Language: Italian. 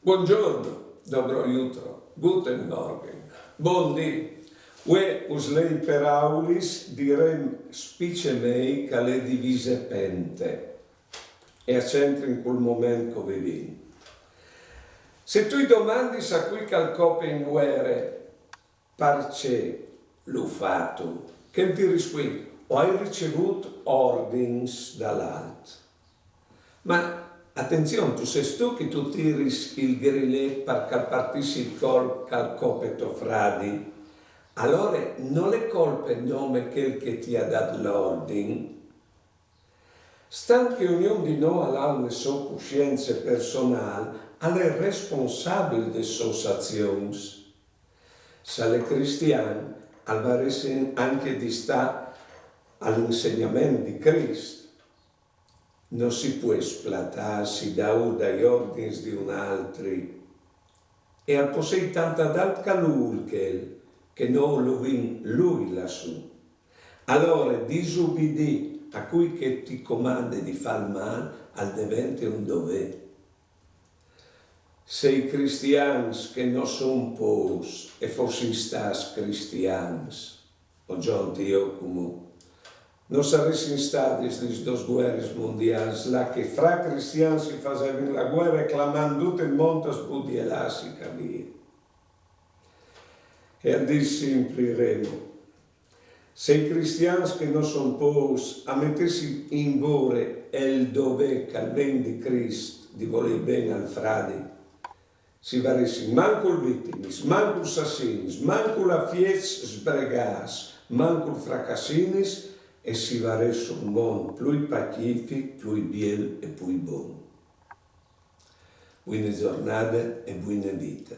Buongiorno, dobro jutro, guten Morgen, buondì. Ue uslei per aulis direm spice mei che le divise pente e accentri in quel momento che vivin. Se tu domandi a cui calcope in guerre, parce l'ho fatto, che ti rispondi, ho hai ricevuto ordins dall'alto. Ma attenzione, tu sei tu che tu tiri il grillet per calpartissi il col calcopeto fradi, allora non le colpe il nome che ti ha dato l'ordine. Stan che ognuno di noi ha le sue coscienze personali, è responsabile delle sue azioni. Se le cristiane, alvaresi anche di stare all'insegnamento di Cristo, non si può splatarsi dagli ordini di un altro e al possei tanta d'altra che non lo vin lui lassù. Allora disubbidì a cui che ti comanda di far male al diventa un dovere. Se i cristiani che non sono pos e fossi stas cristiani, o giunti io comunque, non saresti stati queste due guerre mondiali, là che fra cristiani si facevano la guerra clamando tutto il mondo a sbudiarsi capire. E a dir simpliremo, se i cristiani che non sono pos a mettersi in vore è il dovere che al ben di Cristo di voler bene al frade, si varessi manco il vittimis, manco il assassinis, manco la fiez sbregas, manco il fracassinis, e si varessi un mondo più pacifico, più biel e più buono. Buone giornate e buona vita.